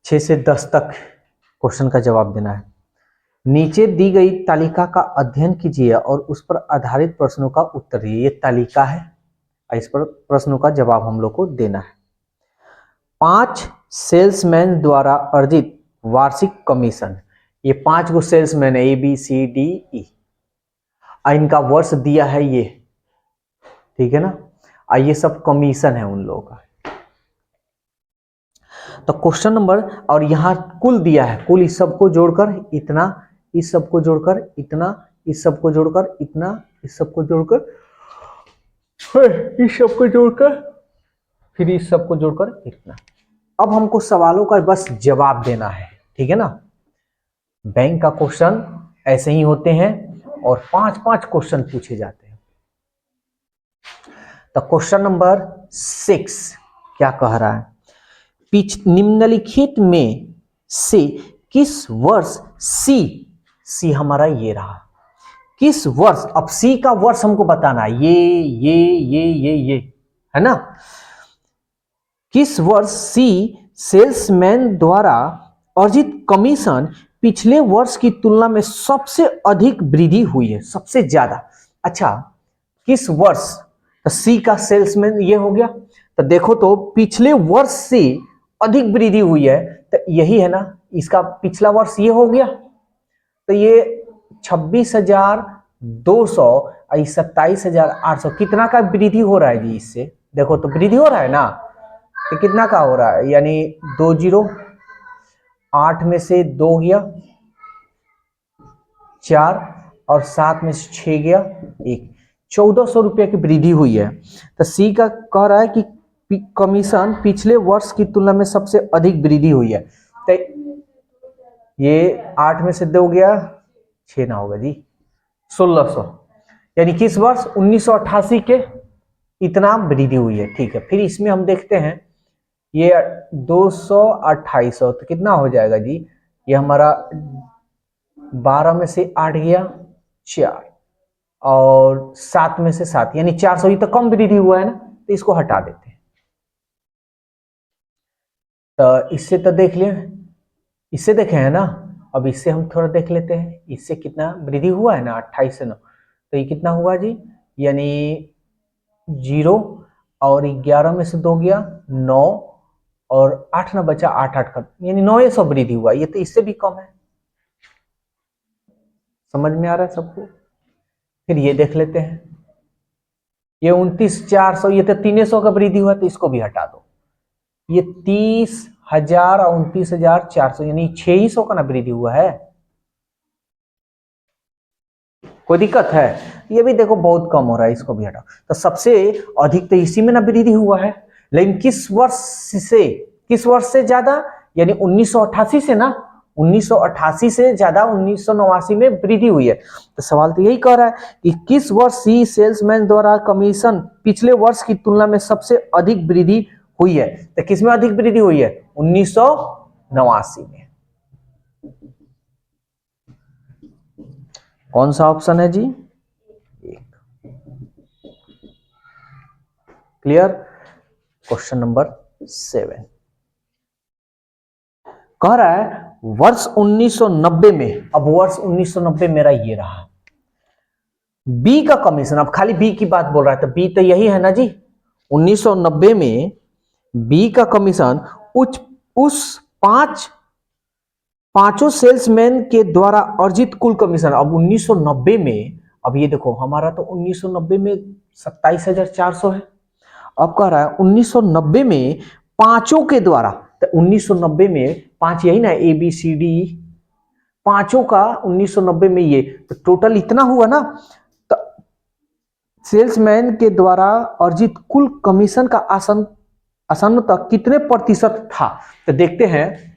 6 से 10 तक क्वेश्चन का जवाब देना है। नीचे दी गई तालिका का अध्ययन कीजिए और उस पर आधारित प्रश्नों का उत्तर दीजिए। ये तालिका है, इस पर प्रश्नों का जवाब हम लोग को देना है। 5 सेल्समैन द्वारा अर्जित वार्षिक कमीशन। ये 5 गो सेल्समैन है, ABCDE। इनका वर्ष दिया है ये, ठीक है ना। ये सब कमीशन है उन लोगों का। तो क्वेश्चन नंबर, और यहां कुल दिया है, कुल इस सबको जोड़कर इतना, इस सबको जोड़कर इतना, इस सबको जोड़कर इतना, इस सबको जोड़कर, इस सबको जोड़कर, फिर इस सबको जोड़कर इतना। अब हमको सवालों का बस जवाब देना है, ठीक है ना। बैंक का क्वेश्चन ऐसे ही होते हैं और 5-5 क्वेश्चन पूछे जाते हैं। तो क्वेश्चन नंबर 6 क्या कह रहा है? निम्नलिखित में से किस वर्ष सी हमारा ये रहा, किस वर्ष, अब सी का वर्ष हमको बताना है, ये है ना। किस वर्ष सी सेल्समैन द्वारा अर्जित कमीशन पिछले वर्ष की तुलना में सबसे अधिक वृद्धि हुई है, सबसे ज्यादा। अच्छा, किस वर्ष? तो सी का सेल्समैन ये हो गया। तो देखो तो पिछले वर्ष से अधिक वृद्धि हुई है, तो यही है ना, इसका पिछला वर्ष ये हो गया। तो ये 26,200 और 27,800 कितना का वृद्धि हो रहा है जी? इससे देखो तो वृद्धि हो रहा है ना। तो कितना का हो रहा है? यानी 20, 8 में से 2 गया 4 और 7 में से 6 गया 1, 1400 रुपये की वृद्धि हुई है। तो सी का कह रहा है कि कमीशन पिछले वर्ष की तुलना में सबसे अधिक वृद्धि हुई है। तो ये 8 में से 2 गया 6 ना होगा जी, 1600, यानी किस वर्ष? 1988 के इतना वृद्धि हुई है, ठीक है। फिर इसमें हम देखते हैं ये 200 2800, तो कितना हो जाएगा जी? ये हमारा 12 में से 8 गया 4 और 7 में से 7, यानी 400 ही तो कम वृद्धि हुआ है ना, तो इसको हटा देते हैं। तो इससे तो देख लिया, इससे देखे हैं ना। अब इससे हम थोड़ा देख लेते हैं, इससे कितना वृद्धि हुआ है ना, 28 से 9, तो ये कितना हुआ जी? यानी 0 और 11 में से 2 गया 9 और 8 ना बचा 8 का, यानी 900 वृद्धि हुआ। ये तो इससे भी कम है। समझ में आ रहा है सबको? फिर ये देख लेते हैं, ये 29,400, ये तो 300 का वृद्धि हुआ, तो इसको भी हटा दो। ये 30,000 और 29,400, यानी 600 का ना वृद्धि हुआ है। कोई दिक्कत है? ये भी देखो बहुत कम हो रहा है, इसको भी हटाओ। तो सबसे अधिक तो इसी में ना वृद्धि हुआ है, लेकिन किस वर्ष से ज्यादा? यानी 1988 से ना, 1988 से ज्यादा 1989 में वृद्धि हुई है। तो सवाल तो यही कह रहा है कि किस वर्ष सी सेल्समैन द्वारा कमीशन पिछले वर्ष की तुलना में सबसे अधिक वृद्धि हुई है। तो किसमें अधिक वृद्धि हुई है? 1989 में। कौन सा ऑप्शन है जी? क्लियर? क्वेश्चन नंबर 7 कह रहा है वर्ष 1990 में, अब वर्ष 1990 मेरा ये रहा, बी का कमीशन, अब खाली बी की बात बोल रहा है, तो बी तो यही है ना जी। 1990 में बी का कमीशन उस पांचों सेल्समैन के द्वारा अर्जित कुल कमीशन। अब 1990 में, अब ये देखो हमारा तो 1990 में 27,400 है। अब कह रहा है 1990 में पांचों के द्वारा, तो 1990 में 5 यही ना, ABCD, पांचों का 1990 में ये, तो टोटल इतना हुआ ना। तो सेल्समैन के द्वारा अर्जित कुल कमीशन का आसन तक कितने प्रतिशत था? तो देखते हैं,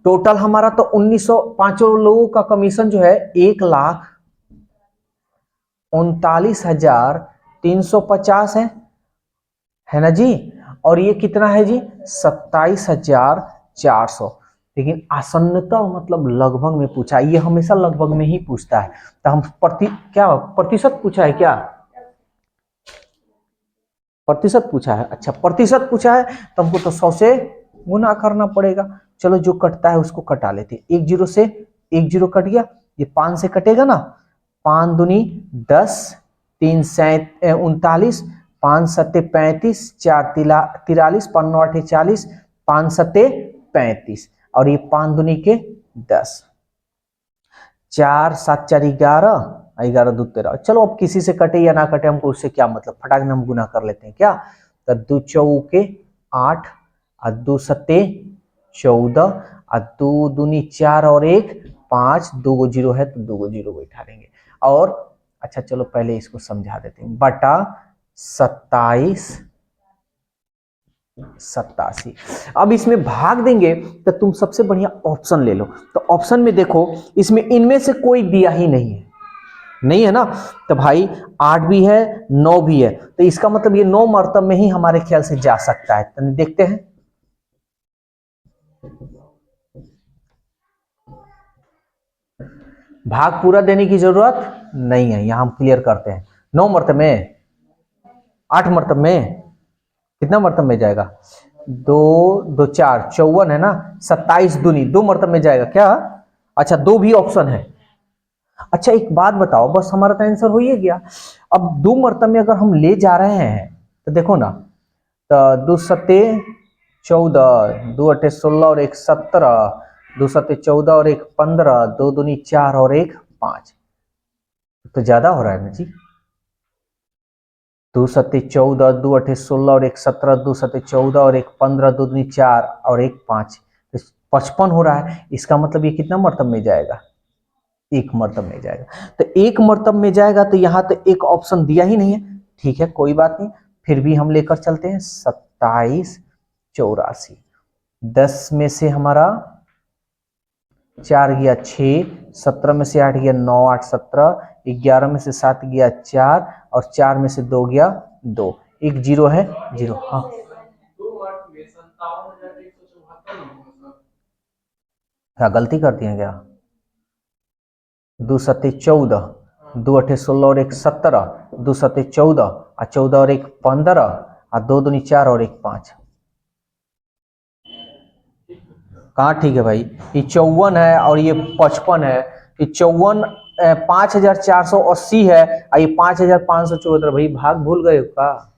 टोटल हमारा तो 1905 लोगों का कमीशन जो है 1,39,350 है ना जी। और ये कितना है जी? 27,400। लेकिन आसन्नता मतलब लगभग में पूछा, ये हमेशा लगभग में ही पूछता है। तो हम प्रतिशत पूछा है क्या? प्रतिशत पूछा है। अच्छा, प्रतिशत पूछा है तो हमको तो 100 से गुना करना पड़ेगा। चलो जो कटता है उसको कटा लेते हैं। एक जीरो से एक जीरो कट गया, ये 5 से कटेगा ना, 5 दूनी 10, 3 39, 5 सत्ते 35, 4 43, 5 9 8 40, 5 सत्ते 35 और ये 5 दूनी के 10, 4 7 4 11, 11 2 13। चलो अब किसी से कटे या ना कटे हमको उससे क्या मतलब, फटाक से हम गुना कर लेते हैं क्या। तो 2 चौके 8 और 2 सत्ते 14 और 2 दूनी 4 और 1 5, 2 गो जीरो है तो 2 गो जीरो बैठा देंगे। और अच्छा चलो पहले इसको समझा देते हैं, बटा 27 87। अब इसमें भाग देंगे तो तुम सबसे बढ़िया ऑप्शन ले लो। तो ऑप्शन में देखो, इसमें इनमें से कोई दिया ही नहीं है, नहीं है ना। तो भाई 8 भी है 9 भी है, तो इसका मतलब ये 9 मर्तब में ही हमारे ख्याल से जा सकता है। तो देखते हैं, भाग पूरा देने की जरूरत नहीं है, यहां हम क्लियर करते हैं। 9 मर्तब में, 8 मर्तब में, कितना मर्तब में जाएगा, 2 2 4 54 है ना, 27 दूनी 2 मर्तब में जाएगा क्या। अच्छा 2 भी ऑप्शन है। अच्छा एक बात बताओ, बस हमारा तो आंसर हो ही गया। अब 2 मर्तब में अगर हम ले जा रहे हैं तो देखो ना, तो 2 सत्ते 14, 2 अट्ठे 16 और 1 17, 2 सत्ते 14 और 1 15, 2 दूनी 4 और 1 5, तो ज्यादा हो रहा है ना जी। 2 सत्ते 14, 2 अट्ठे 16 और 1 17, 2 सत्ते 14 और 1 15, 2 दूनी 4 और 1 5, तो 55 हो रहा है। इसका मतलब ये कितना मर्तब में जाएगा, 1 मर्तब में जाएगा। तो 1 मर्तब में जाएगा, तो यहां तो एक ऑप्शन दिया ही नहीं है। ठीक है कोई बात नहीं, फिर भी हम लेकर चलते हैं 27 84। 10 में से हमारा 4 गया 6, 17 में से 8 गया 9 8 17, 11 में से 7 गया 4 और 4 में से 2 गया 2, एक जीरो है जीरो। हाँ क्या गलती कर दिए क्या, 2 सत्ते 14, 2 अट्ठे 16 और 1 17, 2 सत्ते 14 और 14 और 1 15 और 2 दूनी 4 और 1 5। कहाँ ठीक है भाई, ये 54 है और ये 55 है। ये 54 5480 है और ये 5574। भाई भाग भूल गए का,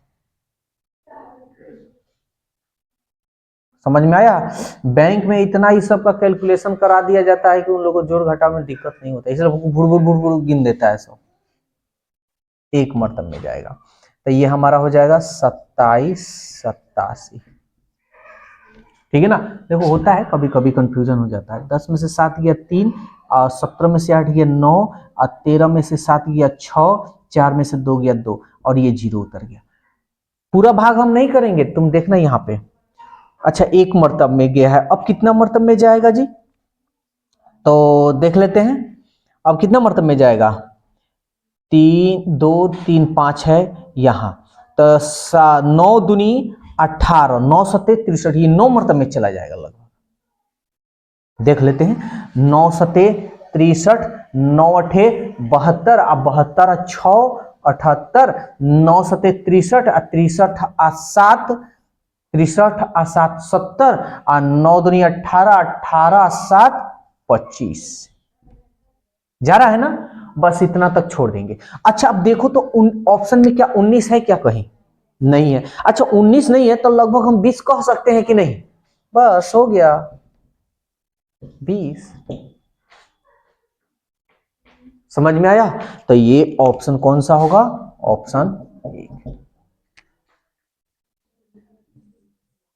समझ में आया। बैंक में इतना ही सब का कैलकुलेशन करा दिया जाता है कि उन लोगों को जोड़ घटा में दिक्कत नहीं होता, इसलिए भुड़ भुड़ भुड़ भुड़ गिन देता है सब। 1 मर्तब में जाएगा, तो ये हमारा हो जाएगा 27 87। ठीक है ना। देखो होता है कभी कभी कंफ्यूजन हो जाता है। 10 में से 7 गया 3 और 17 में से 8 गया 9 और 13 में से 7 गया 6, 4 में से 2 गया 2 और ये 0 उतर गया। पूरा भाग हम नहीं करेंगे, तुम देखना यहाँ पे। अच्छा 1 मर्तब में गया है, अब कितना मर्तब में जाएगा जी, तो देख लेते हैं। अब कितना मर्तब में जाएगा, 3 2 3 5 है यहाँ, तो 9 दूनी 18, 9 सत्ते 63, ये 9 मर्तब में चला जाएगा लगभग। देख लेते हैं, 9 सत्ते 63, 9 अठे 72 और 72 6 78, 9 सत्ते 63 और 63 आ 7, 63 आ 7 70 और 9 दूनी 18, 18 7 25। जा रहा है ना, बस इतना तक छोड़ देंगे। अच्छा अब देखो तो ऑप्शन में क्या 19 है क्या, कहीं नहीं है। अच्छा 19 नहीं है तो लगभग हम 20 कह सकते हैं कि नहीं, बस हो गया 20। समझ में आया। तो ये ऑप्शन कौन सा होगा, ऑप्शन 1।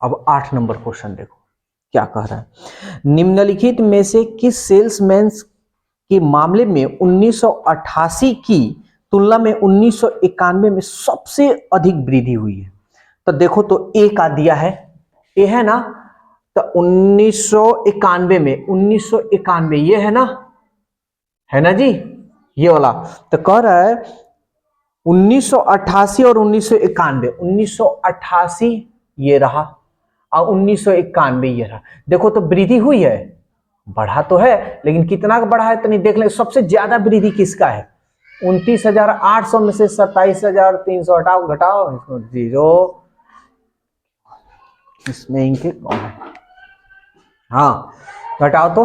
अब 8 नंबर क्वेश्चन देखो क्या कह रहा है, निम्नलिखित में से किस सेल्समैन के मामले में 1988 की तुलना में 1991 में सबसे अधिक वृद्धि हुई है। तो देखो तो ए का दिया है, ए है ना, तो 1991 में 1991 ये है ना जी, ये वाला। तो कह रहा है 1988 और 1991, 1988 ये रहा और 1991 ये रहा। देखो तो वृद्धि हुई है, बढ़ा तो है लेकिन कितना का बढ़ा है तो नहीं देख ले। सबसे ज्यादा वृद्धि किसका है, 29,800 में से 27,300 हटाओ, घटाओ इसको 0, इसमें इनके कौन है, हाँ घटाओ तो,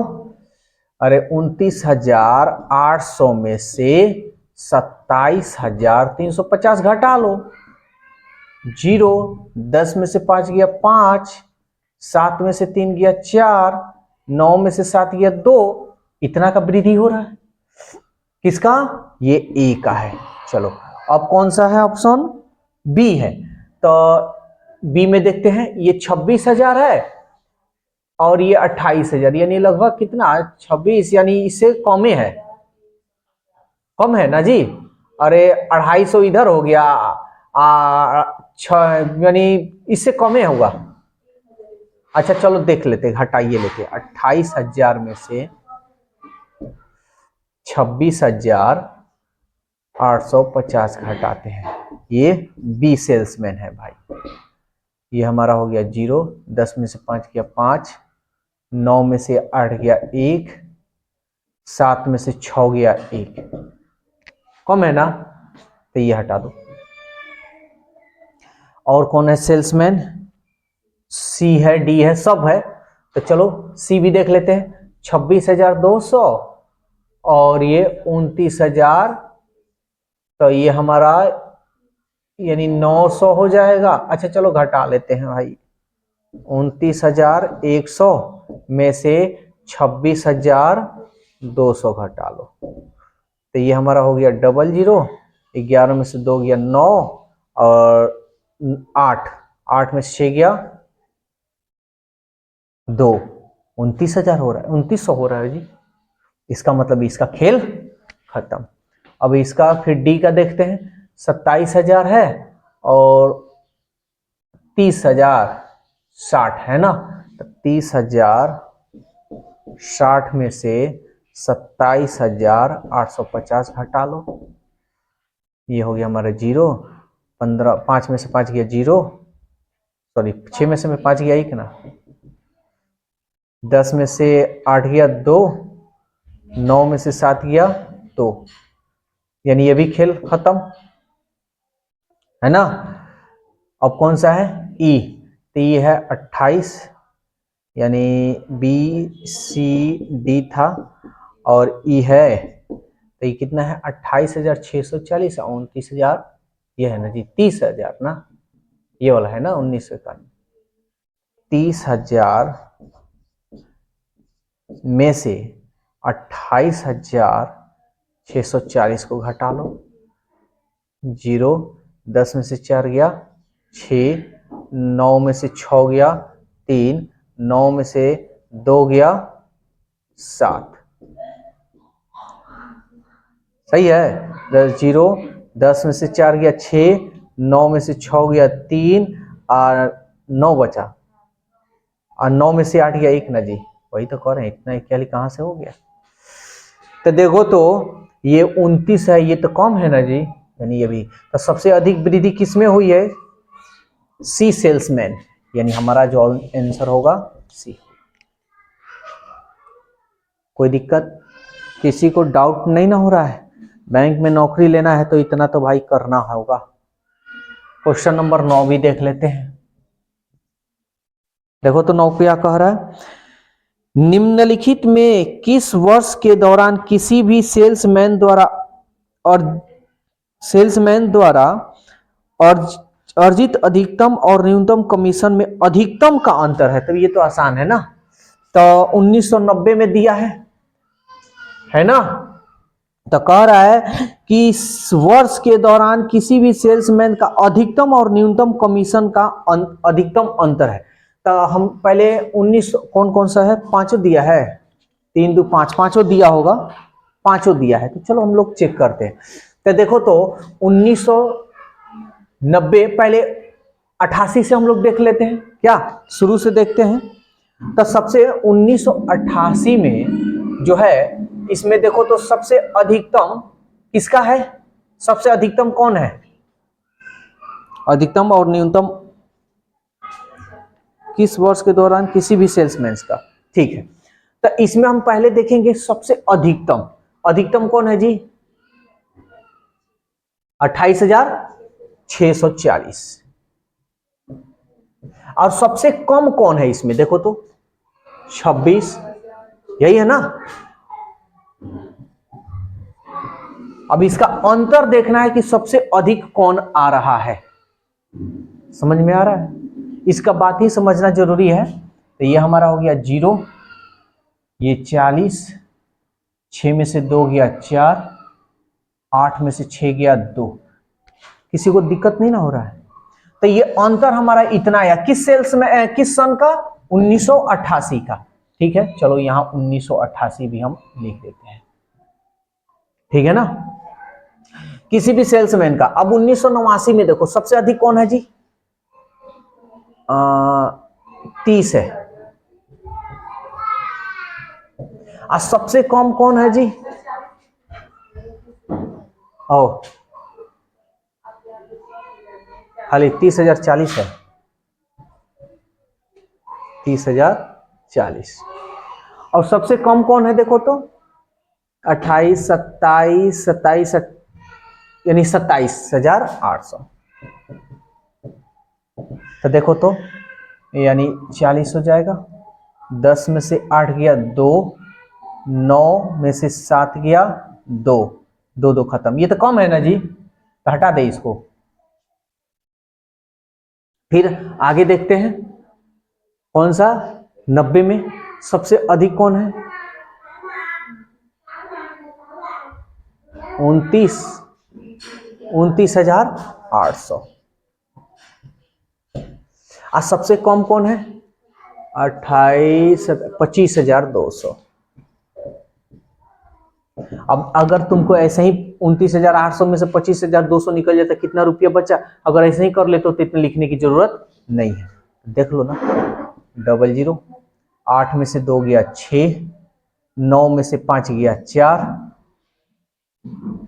अरे 29,800 में से 27,350 घटा लो। 0, 10 में से 5 गया 5, 7 में से 3 गया 4, 9 में से 7 गया 2, इतना का वृद्धि हो रहा है। किसका? ये ए का है। चलो अब कौन सा है? ऑप्शन बी है। तो बी में देखते हैं, ये 26,000 है और ये 28,000, यानी लगभग कितना? 26, यानी इससे कम है, कम है ना जी। अरे 250 इधर हो गया, यानी इससे कम होगा। अच्छा चलो देख लेते, हटाइए लेते। 28,000 में से 26,850 घटाते हैं, ये बी सेल्समैन है भाई। ये हमारा हो गया 0, 10 में से 5 गया 5, 9 में से 8 गया 1, 7 में से 6 गया 1, कम है ना, तो ये हटा दो। और कौन है सेल्समैन? सी है, डी है, सब है। तो चलो सी भी देख लेते हैं। 26,200 और ये 29,000, तो ये हमारा यानी 900 हो जाएगा। अच्छा चलो घटा लेते हैं भाई। 29,100 में से 26,200 घटा लो, तो ये हमारा हो गया 00। 11 में से 2 गया 9 और 8 में से 6 गया 2, 29,000 हो रहा है, 2900 हो रहा है जी। इसका मतलब इसका खेल खत्म। अब इसका फिर डी का देखते हैं। 27,000 है और 30,060 है ना, तो 30,060 में से 27,850 घटा लो, ये हो गया हमारा 0। 15, 5 में से 5 गया 0, सॉरी 6 में से 5 गया 1 ना, 10 में से 8 गया 2, 9 में से 7 गया 2, यानी ये भी खेल खत्म है ना। अब कौन सा है? ई। तो ये है 28, यानी बी सी डी था और ई है, तो ये कितना है? 28,640 और 29,000, ये है ना जी 30,000 ना, ये वाला है ना 1991। 30,000 में से 28,640 को घटा लो। 0, 10 में से 4 गया 6, 9 में से 6 गया 3, 9 में से 2 गया 7, सही है। 0, 10 में से 4 गया 6, 9 में से 6 गया 3 और 9 बचा, और 9 में से 8 गया 1 ना जी, वही तो कह रहे हैं, इतना इक्याली कहाँ से हो गया। तो देखो तो ये 29 है, ये तो कम है ना जी, यानी ये भी। तो सबसे अधिक वृद्धि किसमें हुई है? सी सेल्समैन, यानी हमारा जो आंसर होगा सी। कोई दिक्कत? किसी को डाउट नहीं ना हो रहा है? बैंक में नौकरी लेना है तो इतना तो भाई करना होगा। क्वेश्चन नंबर 9 भी देख लेते हैं। देखो तो 9 क्या कह रहा है? निम्नलिखित में किस वर्ष के दौरान किसी भी सेल्समैन द्वारा अर्जित अधिकतम और न्यूनतम कमीशन में अधिकतम का अंतर है? तो ये तो आसान है ना, तो 1990 में दिया है ना। तो कह रहा है कि इस वर्ष के दौरान किसी भी सेल्समैन का अधिकतम और न्यूनतम कमीशन का अधिकतम अंतर है। तो हम पहले 19 कौन कौन सा है? 5 दिया है, 3 2 5, 5 दिया होगा, 5 दिया है। तो चलो हम लोग चेक करते हैं। तो देखो तो 1990 पहले 88 से हम लोग देख लेते हैं, क्या शुरू से देखते हैं। तो सबसे 1988 में जो है, इसमें देखो तो सबसे अधिकतम किसका है? सबसे अधिकतम कौन है? अधिकतम और न्यूनतम किस वर्ष के दौरान किसी भी सेल्समैन का, ठीक है। तो इसमें हम पहले देखेंगे सबसे अधिकतम। अधिकतम कौन है जी? 28,640। और सबसे कम कौन है इसमें? देखो तो 26, यही है ना। अब इसका अंतर देखना है कि सबसे अधिक कौन आ रहा है। समझ में आ रहा है? इसका बात ही समझना जरूरी है। तो ये हमारा हो गया 0, ये 40, 6 में से 2 गया 4, 8 में से 6 गया 2। किसी को दिक्कत नहीं ना हो रहा है? तो ये अंतर हमारा इतना आया किस सेल्स में, किस सन का? 1988 का। ठीक है, चलो यहां 1988 भी हम लिख देते हैं। ठीक है ना, किसी भी सेल्समैन का। अब 1989 में देखो सबसे अधिक कौन है जी? 30 है। और सबसे कम कौन है जी? ओ खाली 30,040 है। 30,040। और सबसे कम कौन है देखो तो? 28, 27, 27, यानी 27,800। तो देखो तो यानी 40 हो जाएगा। 10 में से 8 गया 2, 9 में से 7 गया 2, 2 2 खत्म। ये तो कम है ना जी, तो हटा दे इसको। फिर आगे देखते हैं कौन सा? 90 में सबसे अधिक कौन है? 29,800। और सबसे कम कौन है? 25,200। अब अगर तुमको ऐसे ही 29,800 में से 25,200 निकल जाता, कितना रुपया बचा? अगर ऐसे ही कर ले तो इतने लिखने की जरूरत नहीं है। देख लो ना, 00, 8 में से 2 गया 6, 9 में से 5 गया 4।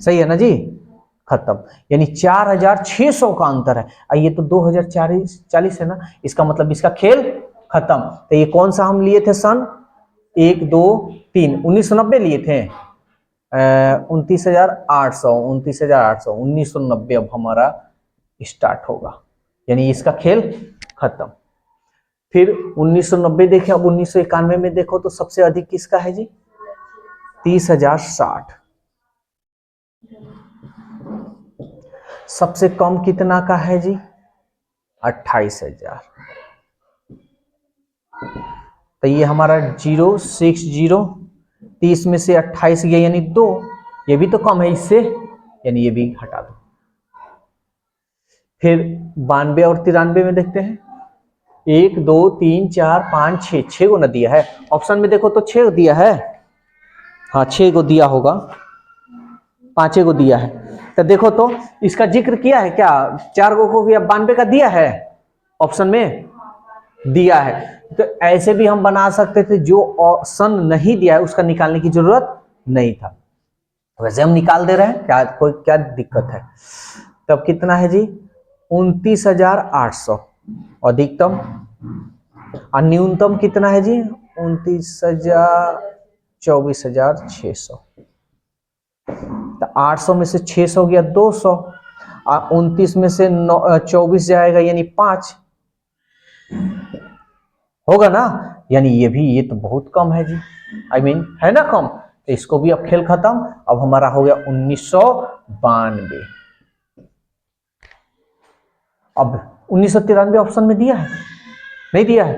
सही है ना जी, खत्म। यानी 4,600 का अंतर है। ये तो 2040 है ना, इसका मतलब इसका खेल खत्म। तो ये कौन सा हम लिए थे सन? 1 2 3 1990 लिए थे। 29,800, 29,800, 1990 अब हमारा स्टार्ट होगा, यानी इसका खेल खत्म। फिर 1990 देखें। अब 1991 में देखो तो सबसे अधिक किसका है जी? 30,060। सबसे कम कितना का है जी? 28,000। तो ये हमारा 060, 30 में से 28 गया यानी 2। ये भी तो कम है इससे, यानी ये भी हटा दो। फिर 92 और 93 में देखते हैं। 1 2 3 4 5 6, 6 को न दिया है ऑप्शन में, देखो तो 6 दिया है। हाँ 6 को दिया होगा, 5 को दिया है। तो देखो तो इसका जिक्र किया है क्या? 4 को या 92 का दिया है ऑप्शन में, दिया है। तो ऐसे भी हम बना सकते थे, जो ऑप्शन नहीं दिया है उसका निकालने की जरूरत नहीं था। वैसे हम निकाल दे रहे हैं, क्या दिक्कत है? तब कितना है जी? 29,800 अधिकतम। और न्यूनतम कितना है जी? 24,600। तो 800 में से 600 गया 200, और 29 में से 24 जाएगा यानी 5 होगा ना। यानी ये तो बहुत कम है जी, है ना कम। तो इसको भी अब खेल खत्म। अब हमारा हो गया 1992। अब 1993 ऑप्शन में दिया है? नहीं दिया है?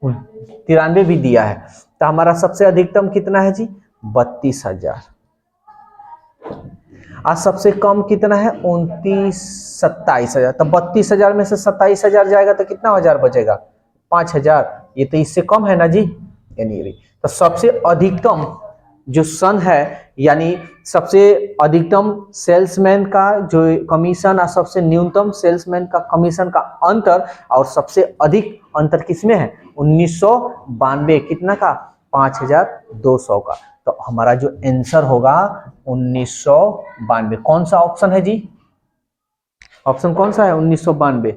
93 भी दिया है। तो हमारा सबसे अधिकतम कितना है जी? 32,000। आज सबसे कम कितना है? 27,000। तो 32,000 में से 27,000 जाएगा तो कितना हजार बचेगा? 5,000। ये तो इससे कम है ना जी, यानी तो सबसे अधिकतम जो सन है, यानी सबसे अधिकतम सेल्समैन का जो कमीशन और सबसे न्यूनतम सेल्समैन का कमीशन का अंतर, और सबसे अधिक अंतर किसमें है? 1992। कितना का? 5,200 का। तो हमारा जो आंसर होगा 1992। कौन सा ऑप्शन है जी? ऑप्शन कौन सा है 1992?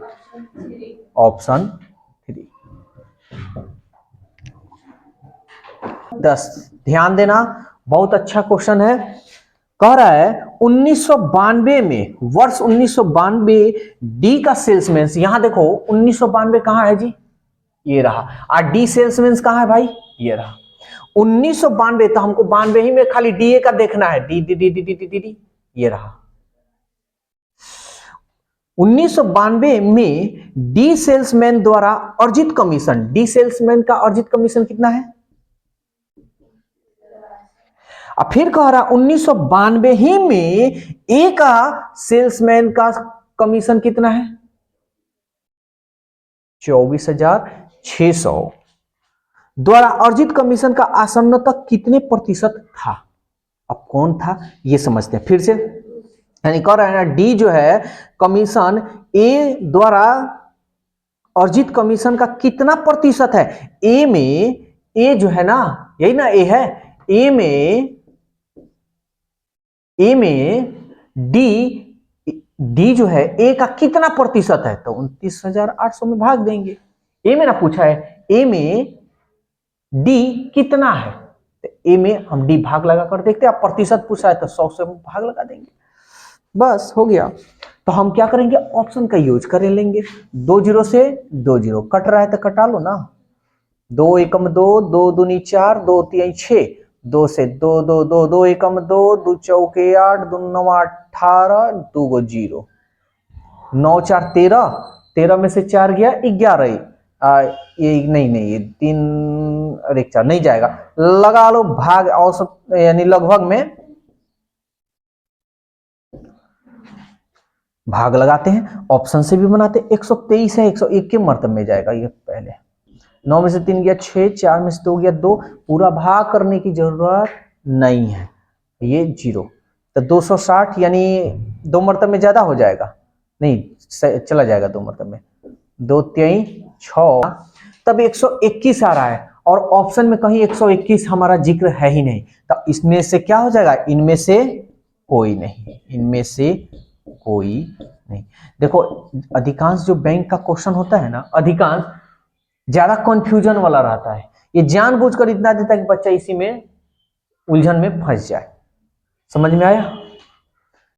ऑप्शन 3। 10 ध्यान देना, बहुत अच्छा क्वेश्चन है। कह रहा है 1992 में, वर्ष 1992 डी का सेल्समैन। यहां देखो 1992 कहां है जी? ये रहा। और डी सेल्समैन कहाँ है भाई, ये रहा। 1992, तो हमको 92 ही में खाली डीए का देखना है, D D D D D D D D, ये रहा। 1992 में डी सेल्समैन द्वारा अर्जित कमीशन, डी सेल्समैन का अर्जित कमीशन कितना है, और फिर कह रहा 1992 ही में ए का सेल्समैन का कमीशन कितना है, 24,600 द्वारा अर्जित कमीशन का आसन्नता कितने प्रतिशत था। अब कौन था ये समझते हैं फिर से, यानी कह रहा है ना डी जो है कमीशन ए द्वारा अर्जित कमीशन का कितना प्रतिशत है, ए में, ए जो है ना, यही ना ए है, ए में डी जो है ए का कितना प्रतिशत है, तो 29,800 में भाग देंगे। ए में ना पूछा है, ए में डी कितना है, तो ए में हम डी भाग लगा कर देखते हैं। आप प्रतिशत पूछा है तो 100 से भाग लगा देंगे, बस हो गया। तो हम क्या करेंगे, ऑप्शन का यूज कर लेंगे। 2 0 से 2 0 कट रहा है तो कटा लो ना, 2 एकम 2, 2 दूनी 4, 2 3 6, 2 से 2 2 2, 2 एकम 2, 2 चौके 8, 2 9 18, 2 गो 0, 9 4 13, 13 में से 4 गया 11, ये नहीं ये 3 और 1 4 नहीं जाएगा, लगा लो भाग औसत यानी लगभग में भाग लगाते हैं, ऑप्शन से भी बनाते हैं। 123 है, 101 के मर्तबे में जाएगा ये पहले। 9 में से 3 गया 6, 4 में से 2 गया 2, पूरा भाग करने की जरूरत नहीं है, ये 0, तो 260 यानी 2 मर्तबे में ज्यादा हो जाएगा, नहीं चला जाएगा 2 मर्तबे में, 2 3 6, तब 121 आ रहा है, और ऑप्शन में कहीं 121 हमारा जिक्र है ही नहीं, तो इसमें से क्या हो जाएगा, इनमें से कोई नहीं, इनमें से कोई नहीं। देखो अधिकांश जो बैंक का क्वेश्चन होता है ना, अधिकांश ज्यादा कंफ्यूजन वाला रहता है, ये जानबूझकर इतना देता है कि बच्चा इसी में उलझन में फंस जाए। समझ में आया?